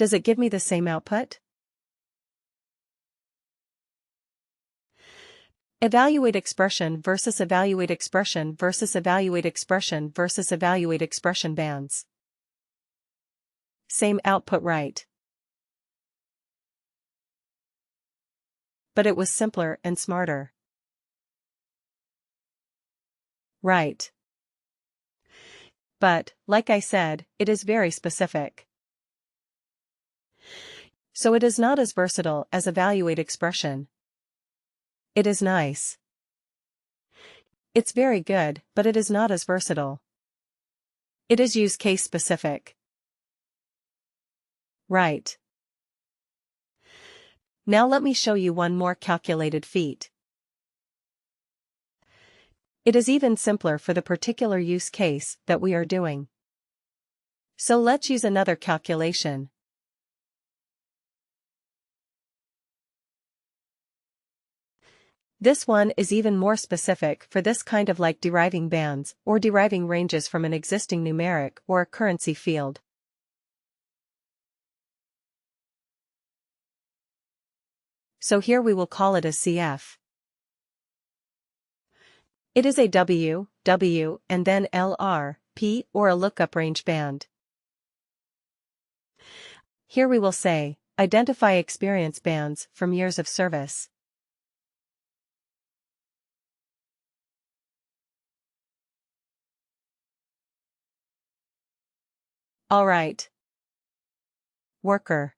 Does it give me the same output? Evaluate expression versus evaluate expression versus evaluate expression versus evaluate expression bands. Same output, right? But it was simpler and smarter. Right. But, like I said, it is very specific. So it is not as versatile as evaluate expression. It is nice. It's very good, but it is not as versatile. It is use case specific. Right. Now let me show you one more calculated feat. It is even simpler for the particular use case that we are doing. So let's use another calculation. This one is even more specific for this kind of like deriving bands or deriving ranges from an existing numeric or a currency field. So here we will call it a CF. It is a W, W, and then LR, P, or a lookup range band. Here we will say, identify experience bands from years of service. Alright. Worker.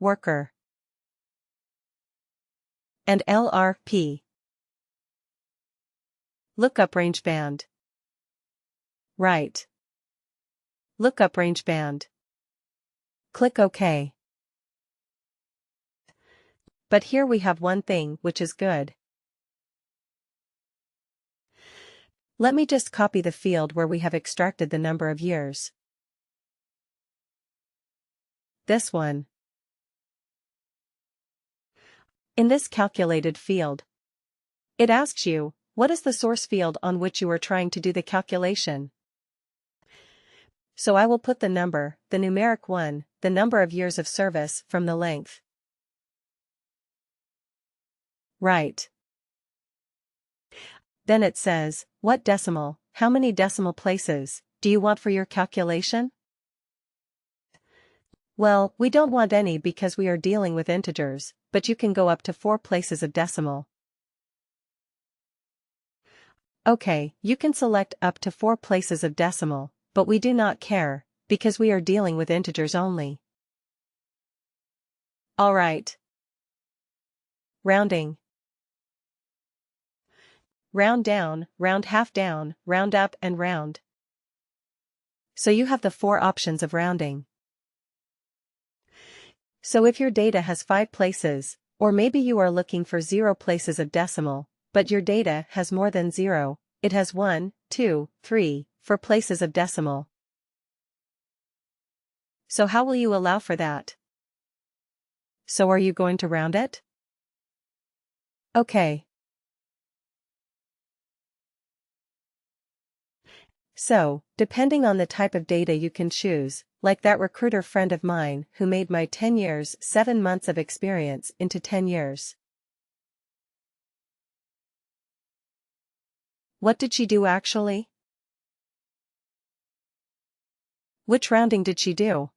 Worker. And LRP. Lookup range band. Right. Lookup range band. Click OK. But here we have one thing which is good. Let me just copy the field where we have extracted the number of years. This one. In this calculated field, it asks you, what is the source field on which you are trying to do the calculation? So I will put the number, the numeric one, the number of years of service from the length. Right. Then it says, what decimal, how many decimal places, do you want for your calculation? Well, we don't want any because we are dealing with integers, but you can go up to 4 places of decimal. Okay, you can select up to 4 places of decimal, but we do not care, because we are dealing with integers only. Alright. Rounding. Round down, round half down, round up and round. So you have the 4 options of rounding. So if your data has 5 places, or maybe you are looking for 0 places of decimal, but your data has more than 0, it has 1, 2, 3, 4 places of decimal. So how will you allow for that? So are you going to round it? Okay. So, depending on the type of data you can choose, like that recruiter friend of mine who made my 10 years, 7 months of experience into 10 years. What did she do actually? Which rounding did she do?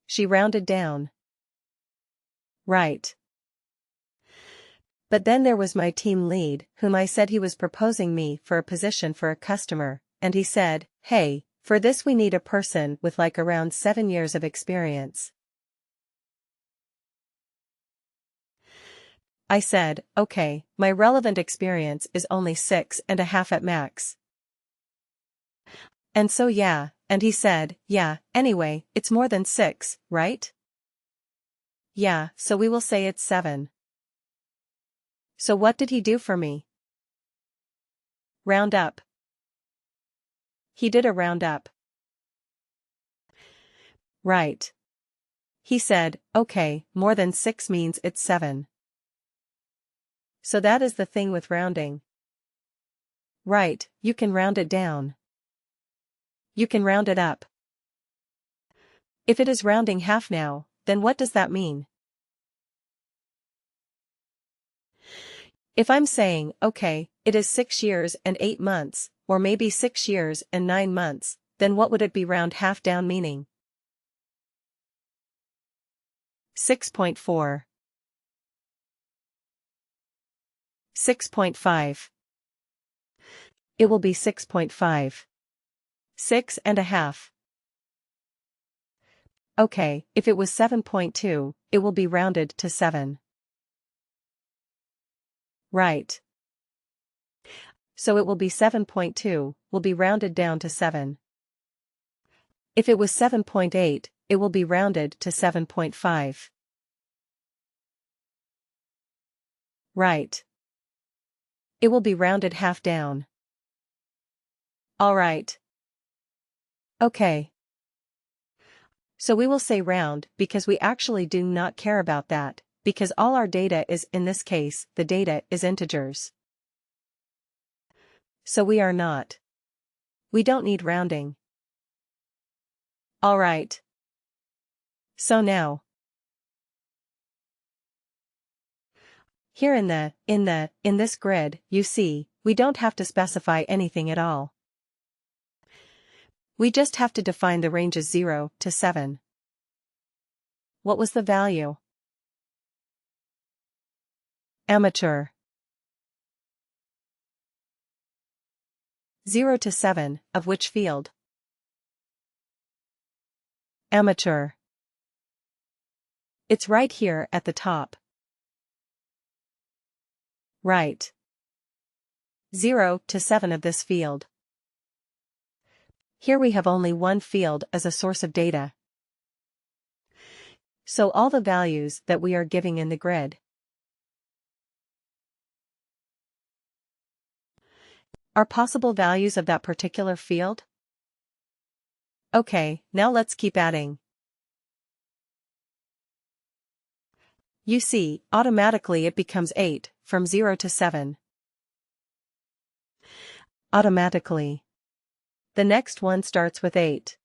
She rounded down. Right. But then there was my team lead, whom I said he was proposing me for a position for a customer, and he said, hey, for this we need a person with like around 7 years of experience. I said, okay, my relevant experience is only 6.5 at max. And so yeah, and he said, yeah, anyway, it's more than 6, right? Yeah, so we will say it's 7. So what did he do for me? Round up. He did a round up. Right. He said, okay, more than 6 means it's 7. So that is the thing with rounding. Right, you can round it down. you can round it up. If it is rounding half now, then what does that mean? If I'm saying, okay, it is 6 years and 8 months, or maybe 6 years and 9 months, then what would it be round half down meaning? 6.4. 6.5. It will be 6.5. 6.5. Okay, if it was 7.2, it will be rounded to 7. Right. So it will be 7.2, will be rounded down to 7. If it was 7.8, it will be rounded to 7.5. Right. It will be rounded half down. Alright. Okay. So we will say round because we actually do not care about that, because all our data is, in this case, the data is integers. So we are not. We don't need rounding. Alright. So now, here in this grid, you see, we don't have to specify anything at all. We just have to define the ranges 0 to 7. What was the value? Amateur. 0 to 7, of which field? Amateur. It's right here at the top. Right. 0 to 7 of this field. Here we have only one field as a source of data. So all the values that we are giving in the grid are possible values of that particular field? Okay, now let's keep adding. You see, automatically it becomes 8, from 0 to 7. Automatically. The next one starts with 8.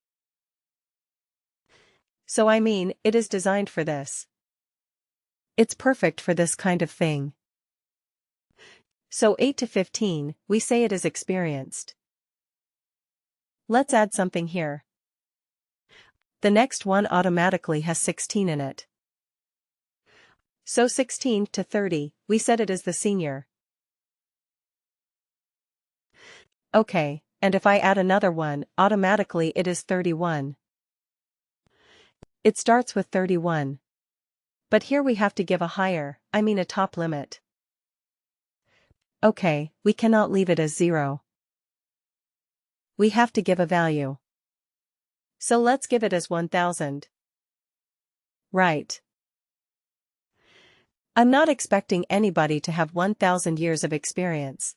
So I mean, it is designed for this. It's perfect for this kind of thing. So 8 to 15, we say it is experienced. Let's add something here. The next one automatically has 16 in it. So 16 to 30, we said it is the senior. Okay, and if I add another one, automatically it is 31. It starts with 31. But here we have to give a higher, a top limit. Okay, we cannot leave it as 0. We have to give a value. So let's give it as 1000. Right. I'm not expecting anybody to have 1000 years of experience.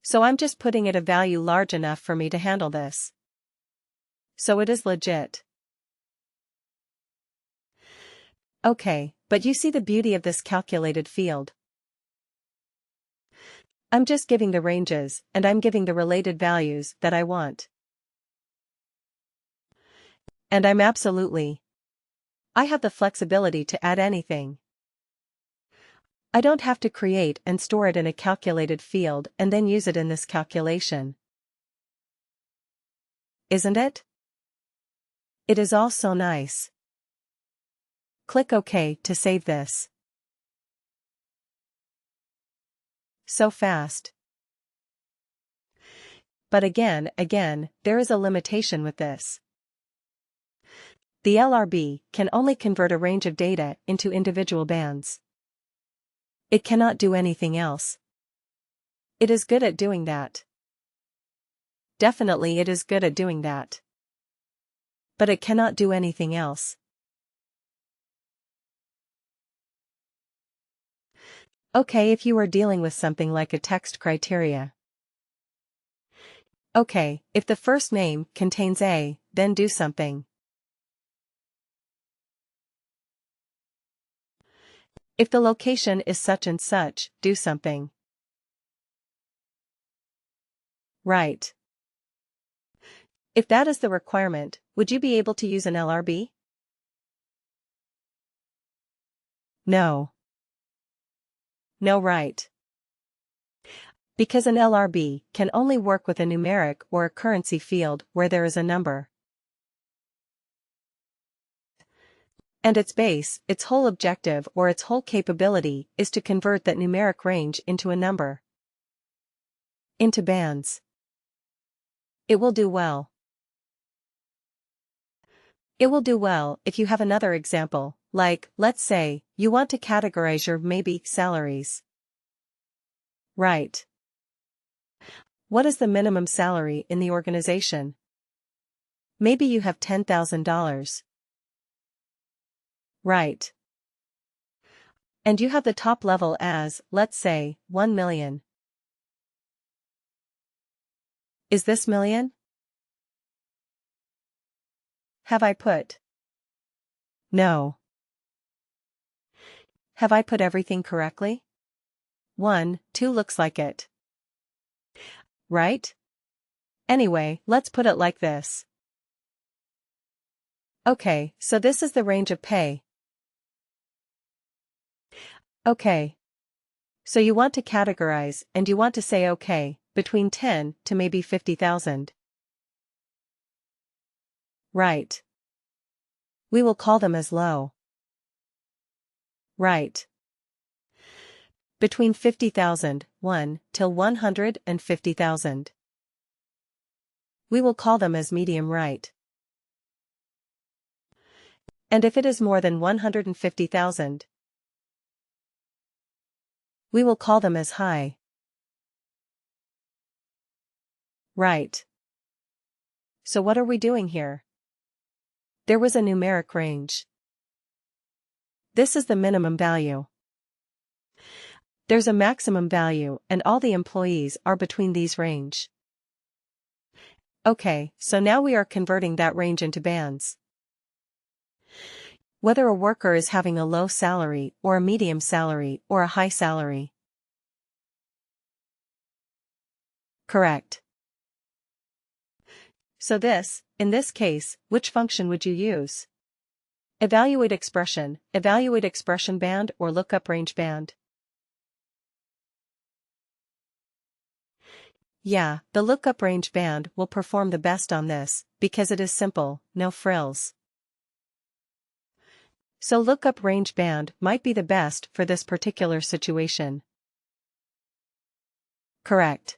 So I'm just putting it a value large enough for me to handle this. So it is legit. Okay, but you see the beauty of this calculated field. I'm just giving the ranges, and I'm giving the related values that I want. And I have the flexibility to add anything. I don't have to create and store it in a calculated field and then use it in this calculation. Isn't it? It is all so nice. Click OK to save this. So fast. But again, there is a limitation with this. The LRB can only convert a range of data into individual bands. It cannot do anything else. It is good at doing that. Definitely it is good at doing that. But it cannot do anything else. Okay, if you are dealing with something like a text criteria. Okay, if the first name contains A, then do something. If the location is such and such, do something. Right. If that is the requirement, would you be able to use an LRB? No. No, right. Because an LRB can only work with a numeric or a currency field where there is a number. And its base, its whole objective or its whole capability is to convert that numeric range into a number. Into bands. It will do well. It will do well if you have another example, like, let's say, you want to categorize your maybe salaries. Right. What is the minimum salary in the organization? Maybe you have $10,000. Right. And you have the top level as, let's say, 1 million. Is this million? Have I put? No. Have I put everything correctly? 1, 2 looks like it. Right? Anyway, let's put it like this. Okay, so this is the range of pay. Okay. So you want to categorize and you want to say okay, between 10 to maybe 50,000. Right. We will call them as low. Right. Between 50,000, 1, till 150,000. We will call them as medium right. And if it is more than 150,000, we will call them as high. Right. So what are we doing here? There was a numeric range. This is the minimum value. There's a maximum value and all the employees are between these range. Okay, so now we are converting that range into bands. Whether a worker is having a low salary or a medium salary or a high salary. Correct. So in this case, which function would you use? Evaluate expression band or lookup range band. Yeah, the lookup range band will perform the best on this, because it is simple, no frills. So lookup range band might be the best for this particular situation. Correct.